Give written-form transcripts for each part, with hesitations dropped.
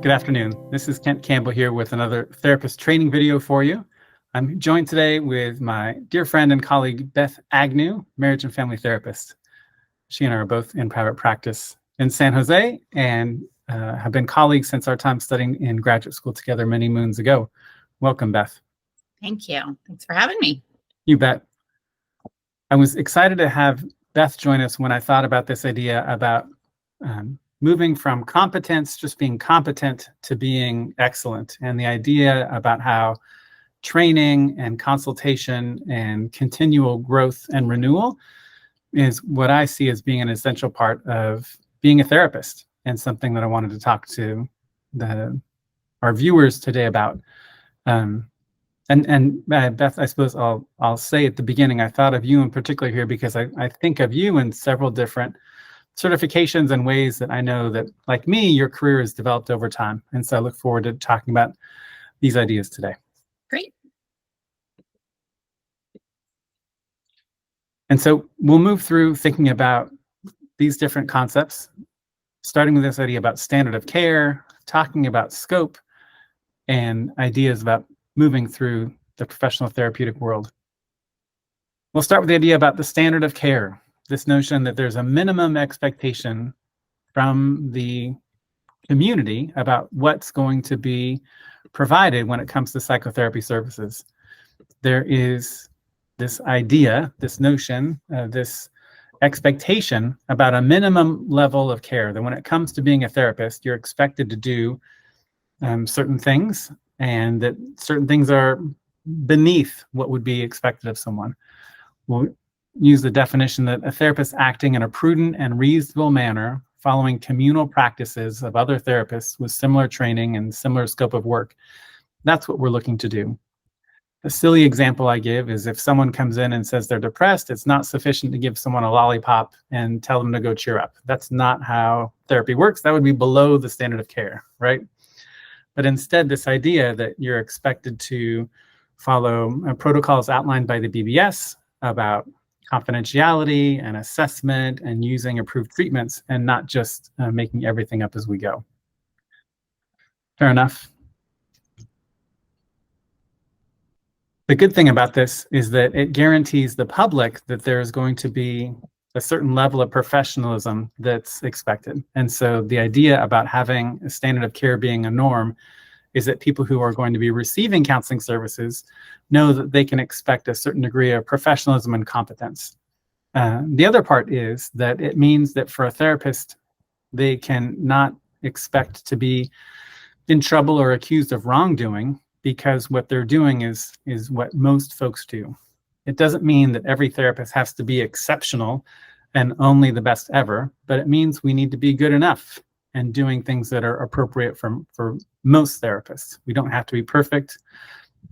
Good afternoon. This is Kent Campbell here with another therapist training video for you. I'm joined today with my dear friend and colleague, Beth Agnew, marriage and family therapist. She and I are both in private practice in San Jose and have been colleagues since our time studying in graduate school together many moons ago. Welcome, Beth. Thank you. Thanks for having me. You bet. I was excited to have Beth join us when I thought about this idea about moving from competence, just being competent, to being excellent. And the idea about how training and consultation and continual growth and renewal is what I see as being an essential part of being a therapist, and something that I wanted to talk to our viewers today about. And Beth, I suppose I'll say at the beginning, I thought of you in particular here because I think of you in several different certifications and ways that I know that, like me, your career has developed over time. And so I look forward to talking about these ideas today. Great. And so we'll move through thinking about these different concepts, starting with this idea about standard of care, talking about scope, and ideas about moving through the professional therapeutic world. We'll start with the idea about the standard of care. This notion that there's a minimum expectation from the community about what's going to be provided when it comes to psychotherapy services. There is this idea, this notion, this expectation about a minimum level of care, that when it comes to being a therapist, you're expected to do certain things, and that certain things are beneath what would be expected of someone. We'll use the definition that a therapist acting in a prudent and reasonable manner, following communal practices of other therapists with similar training and similar scope of work. That's what we're looking to do. A silly example I give is if someone comes in and says they're depressed, it's not sufficient to give someone a lollipop and tell them to go cheer up. That's not how therapy works. That would be below the standard of care, right? But instead, this idea that you're expected to follow protocols outlined by the BBS about confidentiality and assessment and using approved treatments, and not just making everything up as we go. Fair enough. The good thing about this is that it guarantees the public that there is going to be a certain level of professionalism that's expected. And so the idea about having a standard of care being a norm is that people who are going to be receiving counseling services know that they can expect a certain degree of professionalism and competence. The other part is that it means that for a therapist, they can not expect to be in trouble or accused of wrongdoing, because what they're doing is what most folks do. It doesn't mean that every therapist has to be exceptional and only the best ever, but it means we need to be good enough and doing things that are appropriate for most therapists. We don't have to be perfect.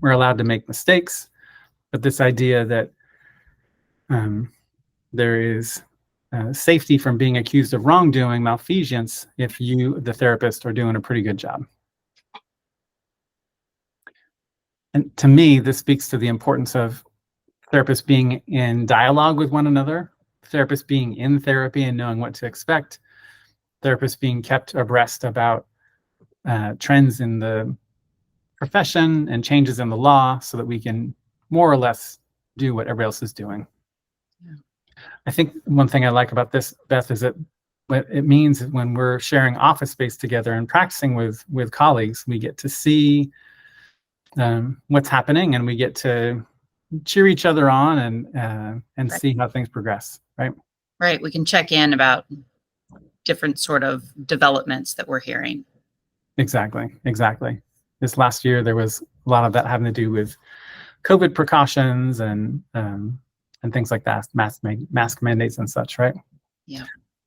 We're allowed to make mistakes, but this idea that there is safety from being accused of wrongdoing, malfeasance, if you, the therapist, are doing a pretty good job. And to me, this speaks to the importance of therapists being in dialogue with one another, therapists being in therapy and knowing what to expect, therapists being kept abreast about trends in the profession and changes in the law so that we can more or less do what everybody else is doing. Yeah. I think one thing I like about this, Beth, is that what it means is when we're sharing office space together and practicing with colleagues, we get to see what's happening, and we get to cheer each other on and right. See how things progress, right? Right. We can check in about different sort of developments that we're hearing. Exactly. This last year, there was a lot of that having to do with COVID precautions and things like that, mask mandates and such, right? Yeah.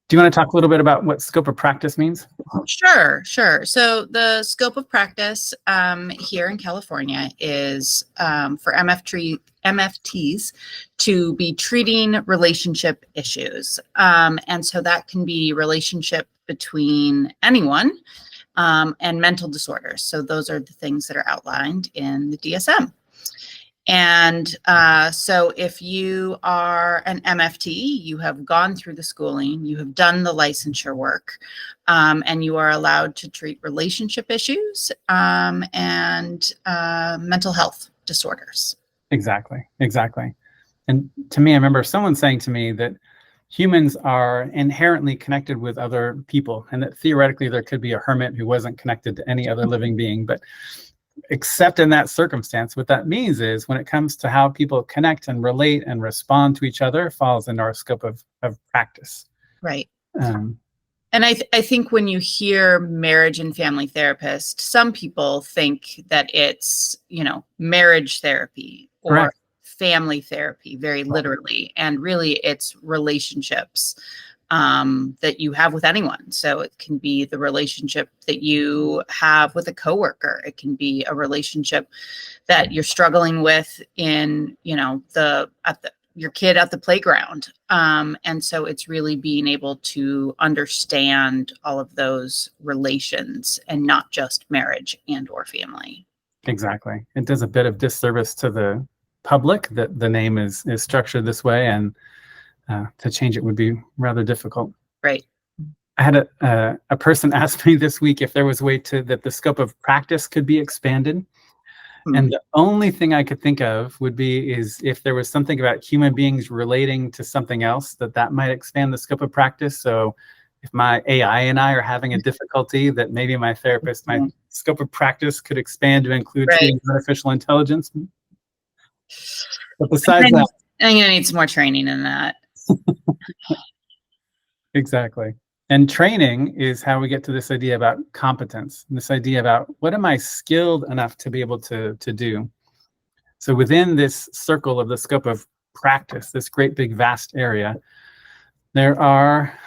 Do you want to talk a little bit about what scope of practice means? Sure. So the scope of practice here in California is for MFTs to be treating relationship issues. And so that can be relationship between anyone and mental disorders. So those are the things that are outlined in the DSM. And so if you are an MFT, you have gone through the schooling, you have done the licensure work, and you are allowed to treat relationship issues and mental health disorders. Exactly. And to me, I remember someone saying to me that humans are inherently connected with other people, and that theoretically there could be a hermit who wasn't connected to any other living being. But except in that circumstance, what that means is when it comes to how people connect and relate and respond to each other, falls into our scope of practice. Right. Um, And I think when you hear marriage and family therapist, some people think that it's, marriage therapy or Correct. family therapy, very literally. And really, it's relationships that you have with anyone. So it can be the relationship that you have with a coworker. It can be a relationship that you're struggling with in, your kid at the playground. And so it's really being able to understand all of those relations and not just marriage and or family. Exactly. It does a bit of disservice to the public that the name is structured this way, and to change it would be rather difficult. Right. I had a person ask me this week if there was a way that the scope of practice could be expanded. And the only thing I could think of is if there was something about human beings relating to something else that might expand the scope of practice. So if my AI and I are having a difficulty, that maybe my therapist, my scope of practice could expand to include treating artificial intelligence. But besides that, I'm going to need some more training in that. Exactly. And training is how we get to this idea about competence, and this idea about what am I skilled enough to be able to do. So within this circle of the scope of practice, this great big vast area, there are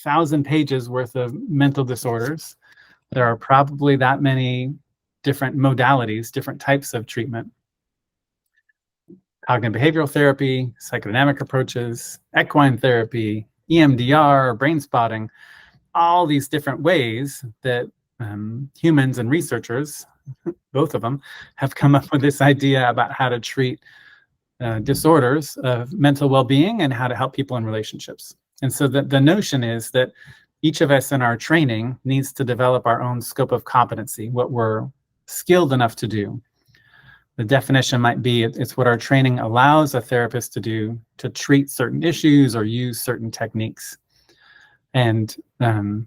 1,000 pages worth of mental disorders. There are probably that many different modalities, different types of treatment. Cognitive behavioral therapy, psychodynamic approaches, equine therapy, EMDR, brain spotting, all these different ways that humans and researchers, both of them, have come up with this idea about how to treat disorders of mental well-being and how to help people in relationships. And so the notion is that each of us in our training needs to develop our own scope of competency, what we're skilled enough to do. The definition might be it's what our training allows a therapist to do to treat certain issues or use certain techniques. And to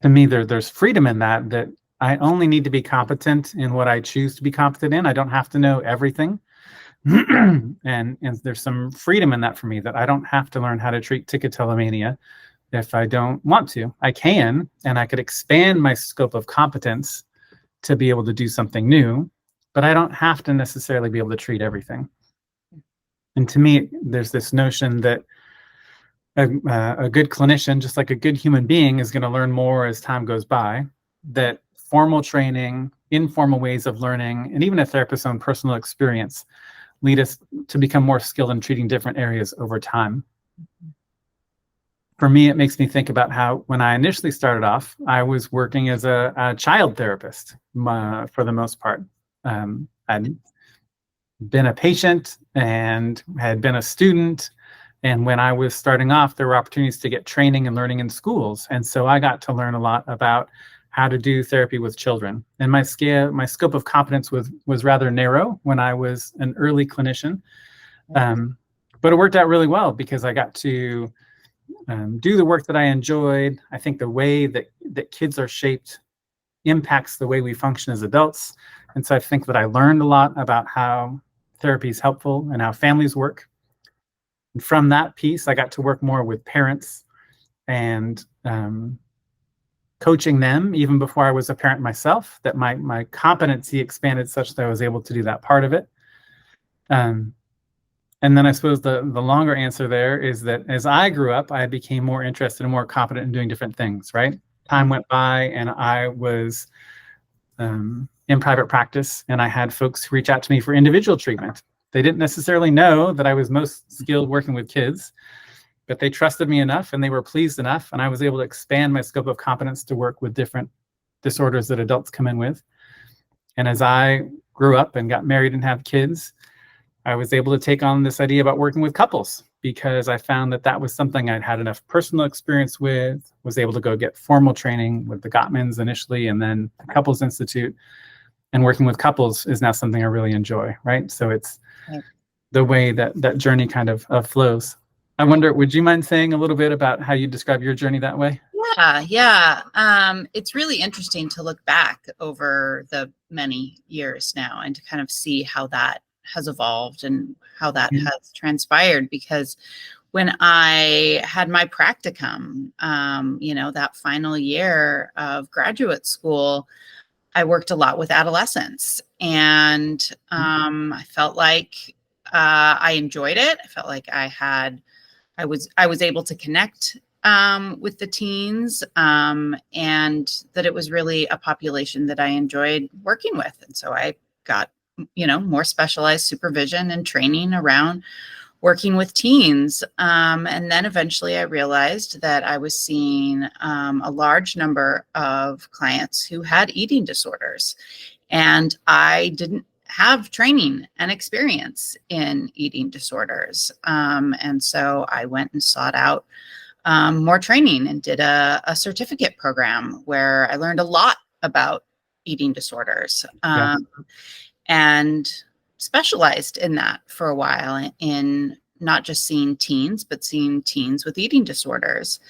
me, there's freedom in that I only need to be competent in what I choose to be competent in. I don't have to know everything. and there's some freedom in that for me, that I don't have to learn how to treat trichotillomania if I don't want to. I can, and I could expand my scope of competence to be able to do something new, but I don't have to necessarily be able to treat everything. And to me, there's this notion that a good clinician, just like a good human being, is going to learn more as time goes by, that formal training, informal ways of learning, and even a therapist's own personal experience lead us to become more skilled in treating different areas over time. For me, it makes me think about how when I initially started off, I was working as a child therapist for the most part. I'd been a patient and had been a student. And when I was starting off, there were opportunities to get training and learning in schools. And so I got to learn a lot about how to do therapy with children. And my scope of competence was rather narrow when I was an early clinician. But it worked out really well because I got to do the work that I enjoyed. I think the way that kids are shaped impacts the way we function as adults. And so I think that I learned a lot about how therapy is helpful and how families work. And from that piece, I got to work more with parents and coaching them even before I was a parent myself, that my competency expanded such that I was able to do that part of it. And then I suppose the longer answer there is that as I grew up, I became more interested and more competent in doing different things, right? Time went by and I was in private practice, and I had folks reach out to me for individual treatment. They didn't necessarily know that I was most skilled working with kids, but they trusted me enough and they were pleased enough, and I was able to expand my scope of competence to work with different disorders that adults come in with. And as I grew up and got married and have kids, I was able to take on this idea about working with couples because I found that that was something I'd had enough personal experience with, was able to go get formal training with the Gottmans initially, and then the Couples Institute. And working with couples is now something I really enjoy, right? So it's the way that that journey kind of flows. I wonder, would you mind saying a little bit about how you describe your journey that way? Yeah. It's really interesting to look back over the many years now and to kind of see how that has evolved and how that has transpired. Because when I had my practicum, that final year of graduate school, I worked a lot with adolescents, and I felt like I enjoyed it. I felt like I was able to connect with the teens, and that it was really a population that I enjoyed working with. And so I got, more specialized supervision and training around working with teens. And then eventually I realized that I was seeing a large number of clients who had eating disorders, and I didn't have training and experience in eating disorders. And so I went and sought out more training and did a certificate program where I learned a lot about eating disorders, and specialized in that for a while, in not just seeing teens, but seeing teens with eating disorders.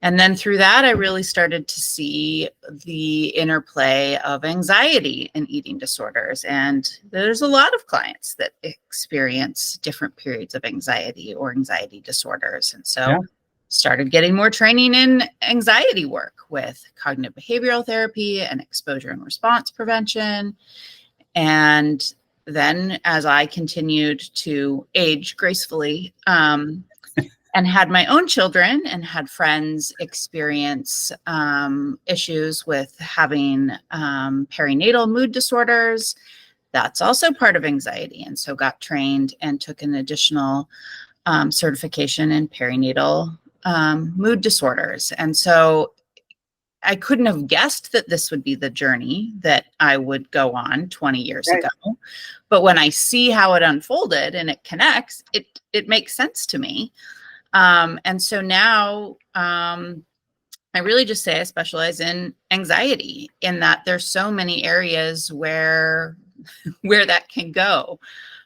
And then through that, I really started to see the interplay of anxiety and eating disorders. And there's a lot of clients that experience different periods of anxiety or anxiety disorders. And so started getting more training in anxiety work with cognitive behavioral therapy and exposure and response prevention. And then as I continued to age gracefully, and had my own children and had friends experience issues with having perinatal mood disorders, that's also part of anxiety. And so got trained and took an additional certification in perinatal mood disorders. And so I couldn't have guessed that this would be the journey that I would go on 20 years ago. But when I see how it unfolded and it connects, it makes sense to me. And so now I really just say I specialize in anxiety, in that there's so many areas where that can go.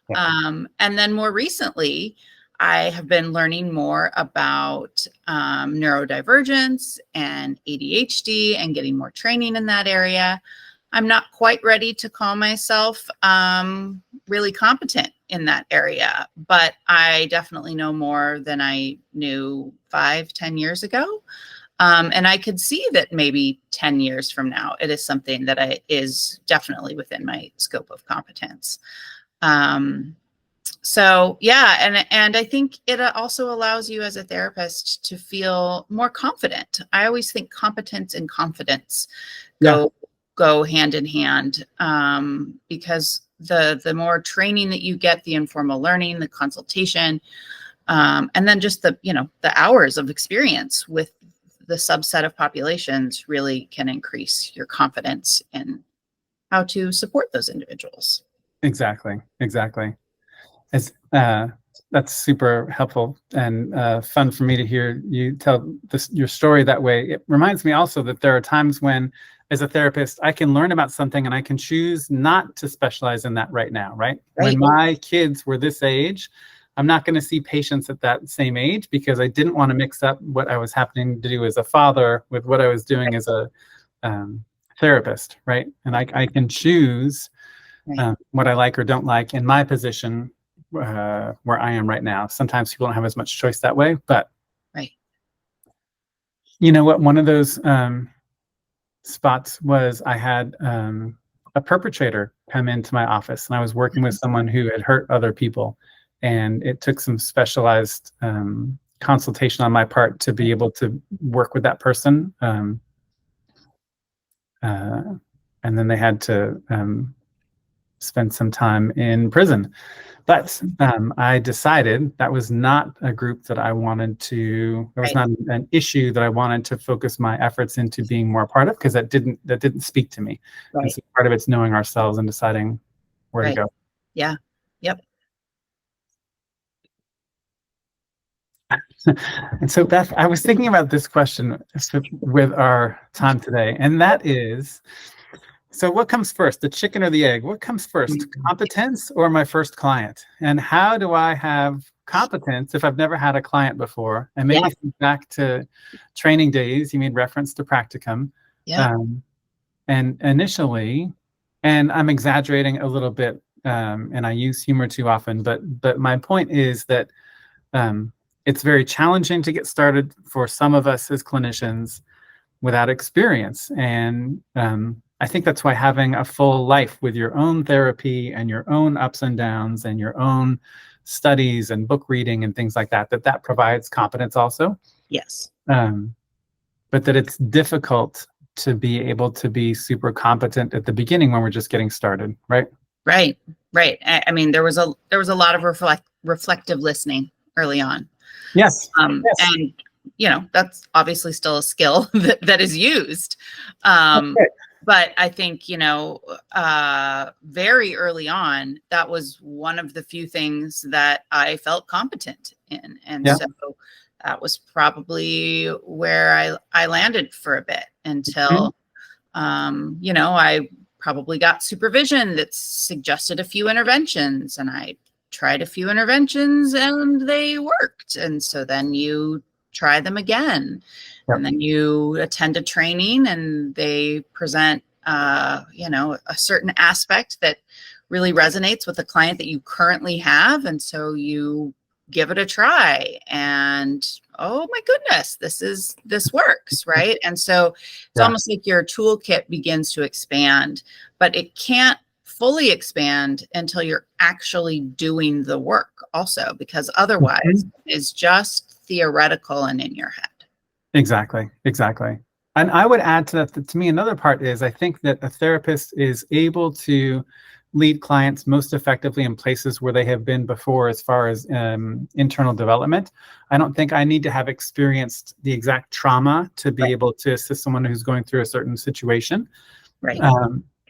And then more recently, I have been learning more about neurodivergence and ADHD and getting more training in that area. I'm not quite ready to call myself really competent in that area, but I definitely know more than I knew 5-10 years ago. And I could see that maybe 10 years from now, it is something that is definitely within my scope of competence. So yeah, and I think it also allows you as a therapist to feel more confident. I always think competence and confidence go hand in hand, because the more training that you get, the informal learning, the consultation, and then just the hours of experience with the subset of populations really can increase your confidence in how to support those individuals. Exactly. It's, that's super helpful and fun for me to hear you tell your story that way. It reminds me also that there are times when, as a therapist, I can learn about something and I can choose not to specialize in that right now, right? When my kids were this age, I'm not going to see patients at that same age because I didn't want to mix up what I was happening to do as a father with what I was doing as a therapist, right? And I can choose what I like or don't like in my position where I am right now. Sometimes people don't have as much choice that way, but you know what? One of those spots was I had a perpetrator come into my office, and I was working with someone who had hurt other people, and it took some specialized consultation on my part to be able to work with that person. And then they had to spend some time in prison. But I decided that was not a group that I wanted to, that was Right. not an issue that I wanted to focus my efforts into being more part of, because that didn't speak to me. And Right. so part of it's knowing ourselves and deciding where to Right. go. Yeah. Yep. And so, Beth, I was thinking about this question with our time today, and that is, so what comes first, the chicken or the egg? What comes first, competence or my first client? And how do I have competence if I've never had a client before? And maybe think back to training days. You made reference to practicum. Yeah. And initially, and I'm exaggerating a little bit, and I use humor too often, but my point is that it's very challenging to get started for some of us as clinicians without experience. And I think that's why having a full life with your own therapy and your own ups and downs and your own studies and book reading and things like that, that provides competence also. Yes. But that it's difficult to be able to be super competent at the beginning when we're just getting started, right? Right. Right. I mean, there was a lot of reflective listening early on. Yes. Yes. And that's obviously still a skill that is used. Okay. But I think, very early on, that was one of the few things that I felt competent in. And so that was probably where I landed for a bit until, I probably got supervision that suggested a few interventions, and I tried a few interventions and they worked. And so then you try them again. Yep. And then you attend a training and they present, a certain aspect that really resonates with the client that you currently have. And so you give it a try and, oh my goodness, this works, right? And so it's almost like your toolkit begins to expand, but it can't fully expand until you're actually doing the work also, because otherwise it's just theoretical and in your head. Exactly. And I would add to that, to me, another part is I think that a therapist is able to lead clients most effectively in places where they have been before, as far as internal development. I don't think I need to have experienced the exact trauma to be able to assist someone who's going through a certain situation. Right.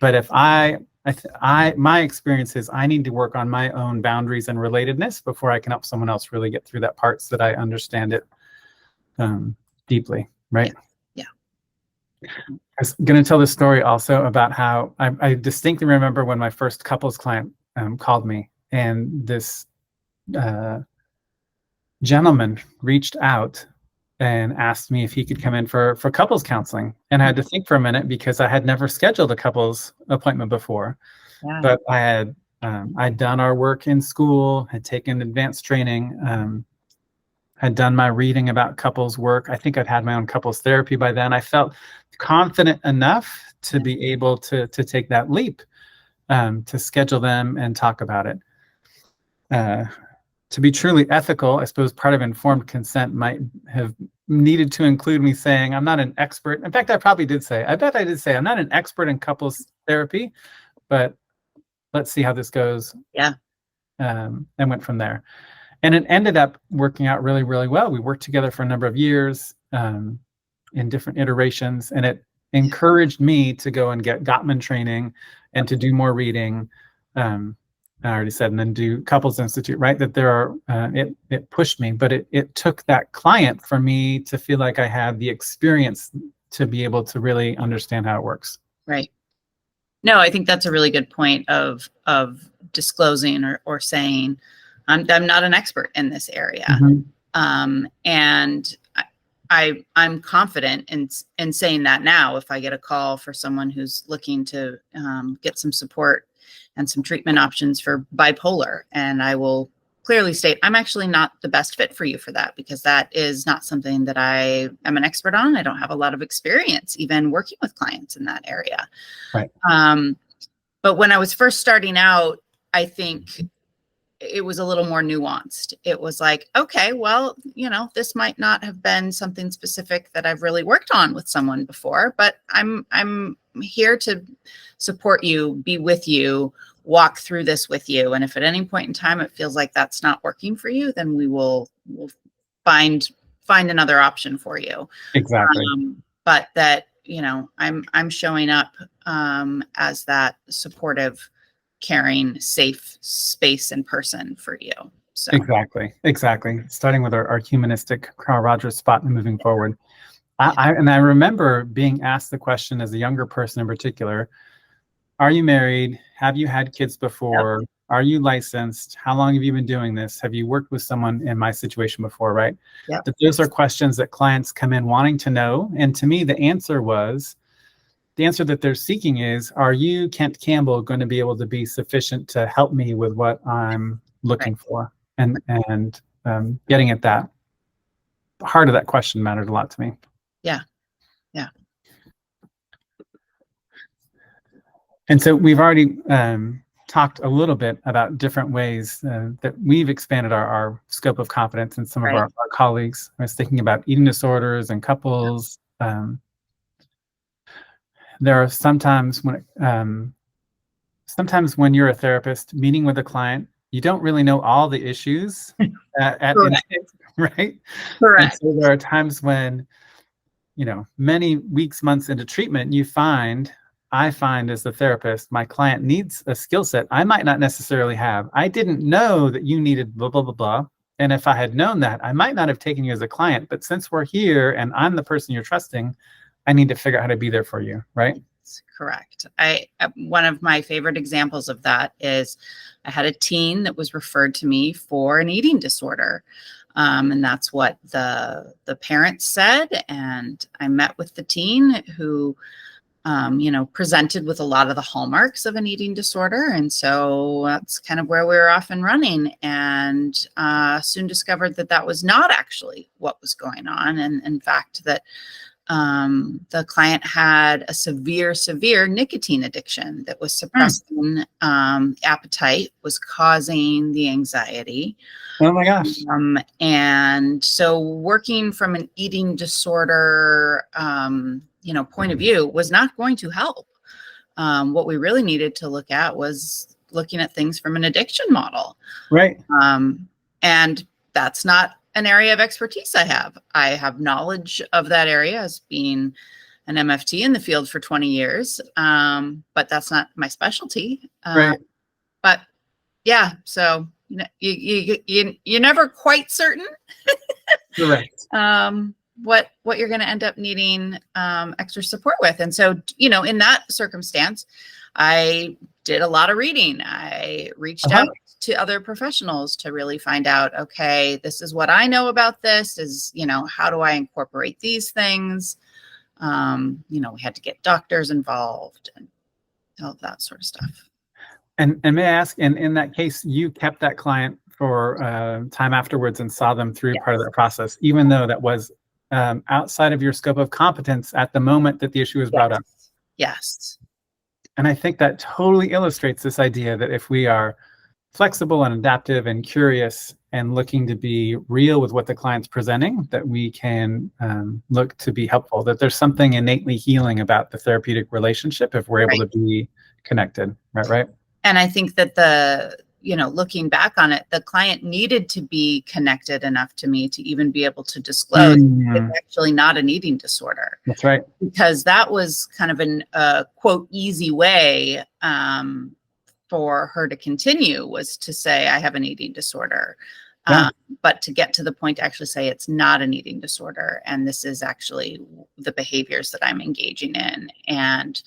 But if my experience is I need to work on my own boundaries and relatedness before I can help someone else really get through that part so that I understand it deeply, right? Yeah. I was going to tell this story also about how I distinctly remember when my first couples client called me, and this gentleman reached out and asked me if he could come in for couples counseling. And I had to think for a minute because I had never scheduled a couples appointment before. Yeah. But I had I'd done our work in school, had taken advanced training, had done my reading about couples work. I think I'd had my own couples therapy by then. I felt confident enough to be able to take that leap, to schedule them and talk about it. To be truly ethical, I suppose part of informed consent might have needed to include me saying, I'm not an expert. In fact, I bet I did say, I'm not an expert in couples therapy, but let's see how this goes. Yeah. And went from there. And it ended up working out really, really well. We worked together for a number of years in different iterations, and it encouraged me to go and get Gottman training and to do more reading. I already said, and then do Couples Institute, right? That there are, it pushed me, but it took that client for me to feel like I had the experience to be able to really understand how it works. Right. No, I think that's a really good point of disclosing or saying, I'm not an expert in this area. Mm-hmm. And I'm confident in saying that now. If I get a call for someone who's looking to get some support and some treatment options for bipolar, and I will clearly state, I'm actually not the best fit for you for that, because that is not something that I am an expert on. I don't have a lot of experience even working with clients in that area. Right. But when I was first starting out, I think it was a little more nuanced. It was like, okay, well, this might not have been something specific that I've really worked on with someone before, but I'm here to support you, be with you walk through this with you. And if at any point in time it feels like that's not working for you, then we'll find another option for you. Exactly. But that, I'm showing up as that supportive, caring, safe space and person for you. So Exactly. Starting with our humanistic Carl Rogers spot and moving forward. I remember being asked the question as a younger person in particular, are you married? Have you had kids before? Yep. Are you licensed? How long have you been doing this? Have you worked with someone in my situation before, right? Yep. That those are questions that clients come in wanting to know. And to me, the answer that they're seeking is, are you, Kent Campbell, going to be able to be sufficient to help me with what I'm looking for? And getting at that, the heart of that question mattered a lot to me. Yeah. And so we've already talked a little bit about different ways that we've expanded our scope of competence, and some of our colleagues. I was thinking about eating disorders and couples. There are sometimes when you're a therapist meeting with a client, you don't really know all the issues right? Correct. And so there are times when, many weeks, months into treatment, I find as the therapist, my client needs a skill set I might not necessarily have. I didn't know that you needed blah, blah, blah, blah. And if I had known that, I might not have taken you as a client. But since we're here and I'm the person you're trusting, I need to figure out how to be there for you, right? Correct. One of my favorite examples of that is I had a teen that was referred to me for an eating disorder. And that's what the parents said. And I met with the teen who presented with a lot of the hallmarks of an eating disorder. And so that's kind of where we were off and running, and soon discovered that was not actually what was going on. And in fact, that the client had a severe nicotine addiction that was suppressing appetite, was causing the anxiety. Oh my gosh. And so working from an eating disorder point of view was not going to help. What we really needed to look at was looking at things from an addiction model. Right. And that's not an area of expertise I have. I have knowledge of that area as being an MFT in the field for 20 years, but that's not my specialty. Right. But yeah, so you're never quite certain. Correct. What you're going to end up needing extra support with. And so, in that circumstance, I did a lot of reading. I reached out to other professionals to really find out, okay, this is what I know about this, is, how do I incorporate these things? We had to get doctors involved and all of that sort of stuff. And may I ask, in that case, you kept that client for time afterwards and saw them through part of that process, even though that was outside of your scope of competence at the moment that the issue was brought up. Yes. And I think that totally illustrates this idea that if we are flexible and adaptive and curious and looking to be real with what the client's presenting, that we can look to be helpful, that there's something innately healing about the therapeutic relationship if we're able to be connected, right? And I think that looking back on it, the client needed to be connected enough to me to even be able to disclose it's actually not an eating disorder. That's right. Because that was kind of an quote easy way for her to continue, was to say, I have an eating disorder. But to get to the point to actually say it's not an eating disorder, and this is actually the behaviors that I'm engaging in. And,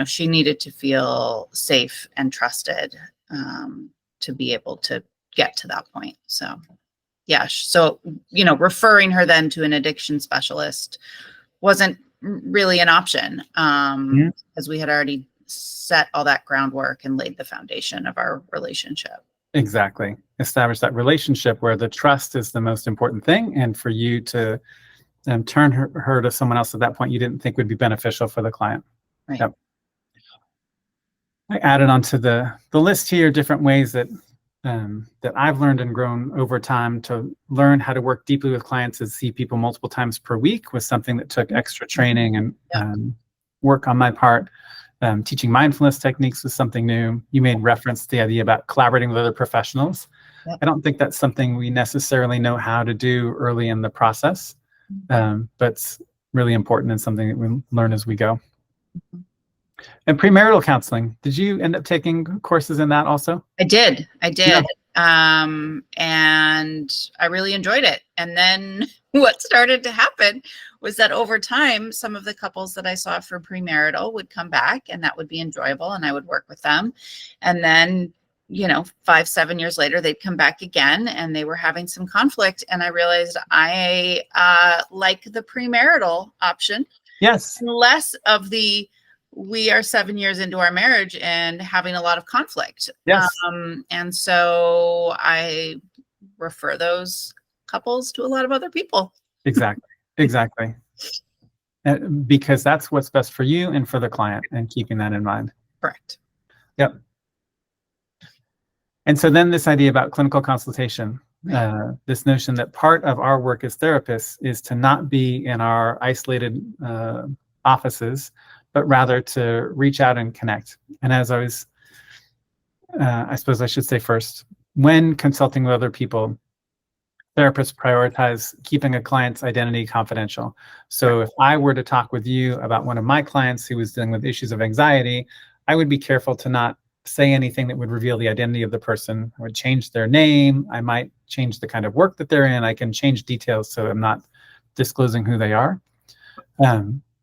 she needed to feel safe and trusted to be able to get to that point. So, yeah. So, referring her then to an addiction specialist wasn't really an option, as we had already set all that groundwork and laid the foundation of our relationship. Exactly. Establish that relationship where the trust is the most important thing. And for you to turn her to someone else at that point you didn't think would be beneficial for the client. Right. Yep. I added onto the list here different ways that I've learned and grown over time to learn how to work deeply with clients and see people multiple times per week was something that took extra training and work on my part. Teaching mindfulness techniques was something new. You made reference to the idea about collaborating with other professionals. Yep. I don't think that's something we necessarily know how to do early in the process, but it's really important and something that we learn as we go. And premarital counseling, did you end up taking courses in that also? I did. Yeah. And I really enjoyed it. And then what started to happen was that over time, some of the couples that I saw for premarital would come back, and that would be enjoyable, and I would work with them. And then, 5, 7 years later, they'd come back again, and they were having some conflict. And I realized I like the premarital option. Yes. Less of the, we are 7 years into our marriage and having a lot of conflict. Yes. And so I refer those couples to a lot of other people. Exactly. Because that's what's best for you and for the client, and keeping that in mind. Correct. Yep. And so then this idea about clinical consultation, this notion that part of our work as therapists is to not be in our isolated offices, but rather to reach out and connect. And as I suppose I should say first, when consulting with other people, therapists prioritize keeping a client's identity confidential. So if I were to talk with you about one of my clients who was dealing with issues of anxiety, I would be careful to not say anything that would reveal the identity of the person. I would change their name. I might change the kind of work that they're in. I can change details so I'm not disclosing who they are.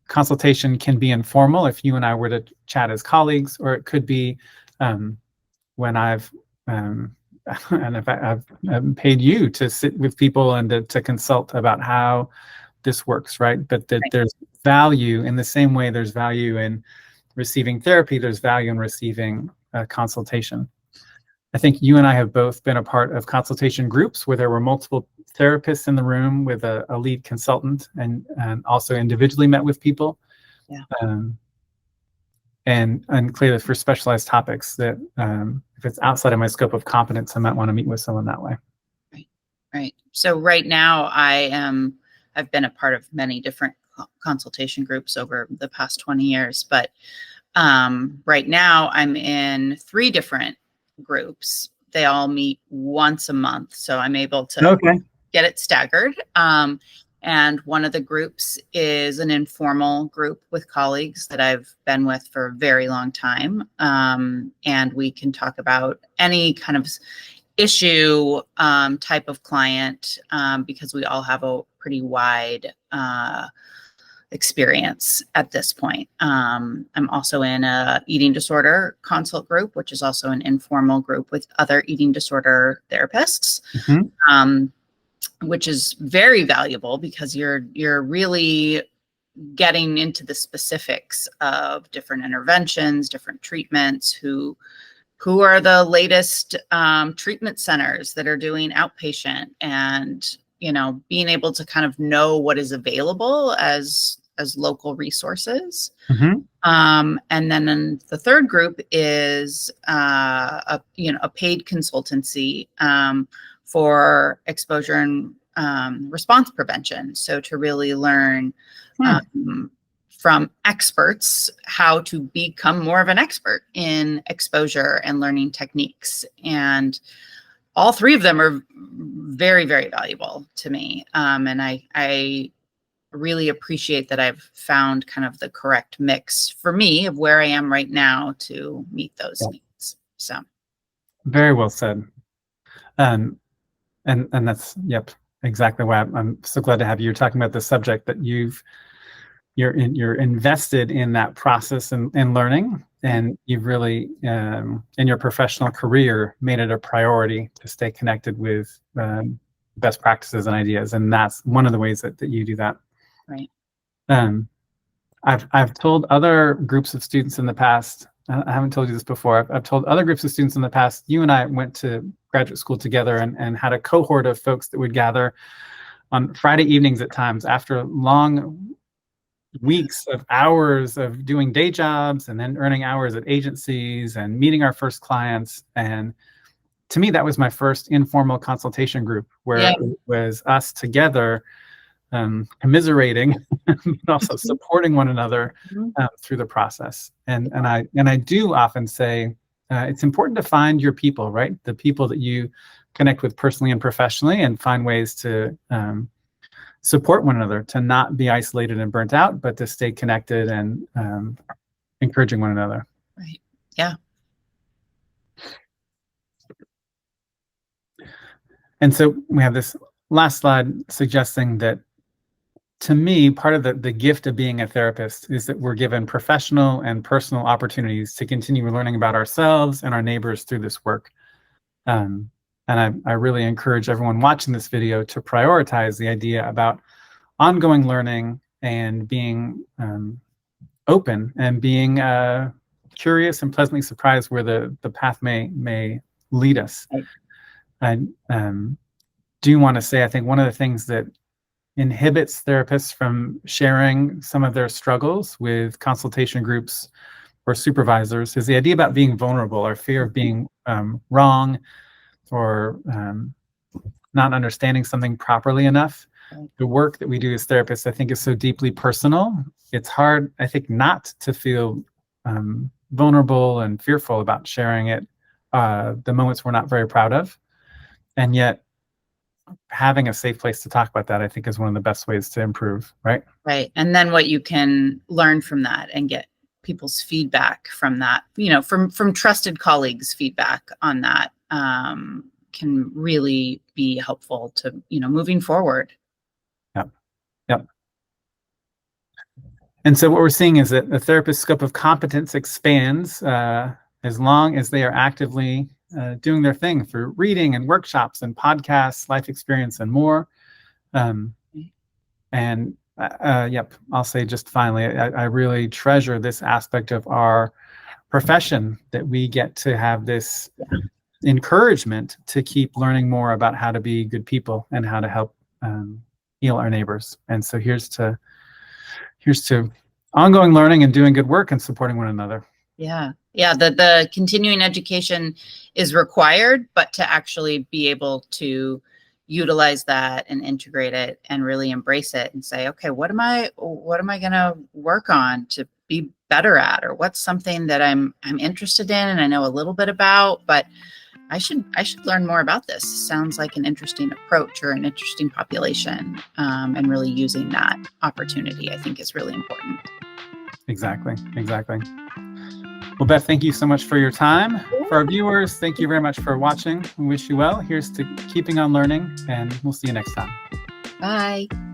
Consultation can be informal if you and I were to chat as colleagues, or it could be when I've and if I've paid you to sit with people and to consult about how this works, right? But that there's value in the same way there's value in receiving therapy, there's value in receiving consultation. I think you and I have both been a part of consultation groups where there were multiple therapists in the room with a lead consultant, and also individually met with people. Yeah. And clearly for specialized topics that if it's outside of my scope of competence, I might want to meet with someone that way. Right. So right now I've been a part of many different consultation groups over the past 20 years, but right now I'm in 3 different groups. They all meet once a month, so I'm able to get it staggered. And one of the groups is an informal group with colleagues that I've been with for a very long time. And we can talk about any kind of issue type of client because we all have a pretty wide experience at this point. I'm also in a eating disorder consult group, which is also an informal group with other eating disorder therapists, which is very valuable because you're really getting into the specifics of different interventions, different treatments, who are the latest treatment centers that are doing outpatient, and being able to kind of know what is available as local resources. And then the third group is a paid consultancy for exposure and response prevention. So to really learn from experts how to become more of an expert in exposure and learning techniques. And all 3 of them are very, very valuable to me. And I really appreciate that I've found kind of the correct mix for me of where I am right now to meet those needs. So very well said. And that's exactly why I'm so glad to have you. You're talking about the subject that you're invested in that process and learning, and you've really in your professional career made it a priority to stay connected with best practices and ideas, and that's one of the ways that you do that. Right. I've told other groups of students in the past. I haven't told you this before. I've told other groups of students in the past. You and I went to graduate school together and had a cohort of folks that would gather on Friday evenings at times after long weeks of hours of doing day jobs and then earning hours at agencies and meeting our first clients. And to me, that was my first informal consultation group where it was us together commiserating, but also supporting one another through the process. And I do often say it's important to find your people, right? The people that you connect with personally and professionally, and find ways to support one another, to not be isolated and burnt out, but to stay connected and encouraging one another. Right. Yeah. And so we have this last slide suggesting that, to me, part of the gift of being a therapist is that we're given professional and personal opportunities to continue learning about ourselves and our neighbors through this work. And I really encourage everyone watching this video to prioritize the idea about ongoing learning and being open and being curious and pleasantly surprised where the path may lead us. I do want to say, I think one of the things that inhibits therapists from sharing some of their struggles with consultation groups or supervisors is the idea about being vulnerable, or fear of being wrong, or not understanding something properly enough. The work that we do as therapists, I think, is so deeply personal. It's hard, I think, not to feel vulnerable and fearful about sharing it, the moments we're not very proud of. And yet, having a safe place to talk about that, I think, is one of the best ways to improve, right? Right. And then what you can learn from that and get people's feedback from that, from trusted colleagues' feedback on that, can really be helpful to, moving forward. Yep. And so what we're seeing is that the therapist's scope of competence expands as long as they are actively doing their thing through reading and workshops and podcasts, life experience, and more. Yep, I'll say just finally, I really treasure this aspect of our profession, that we get to have this encouragement to keep learning more about how to be good people and how to help heal our neighbors. And so here's to ongoing learning and doing good work and supporting one another. Yeah. The continuing education is required, but to actually be able to utilize that and integrate it and really embrace it and say, okay, what am I going to work on to be better at, or what's something that I'm interested in and I know a little bit about, but I should learn more about this. Sounds like an interesting approach or an interesting population, and really using that opportunity, I think, is really important. Exactly. Well, Beth, thank you so much for your time. For our viewers, thank you very much for watching. We wish you well. Here's to keeping on learning, and we'll see you next time. Bye.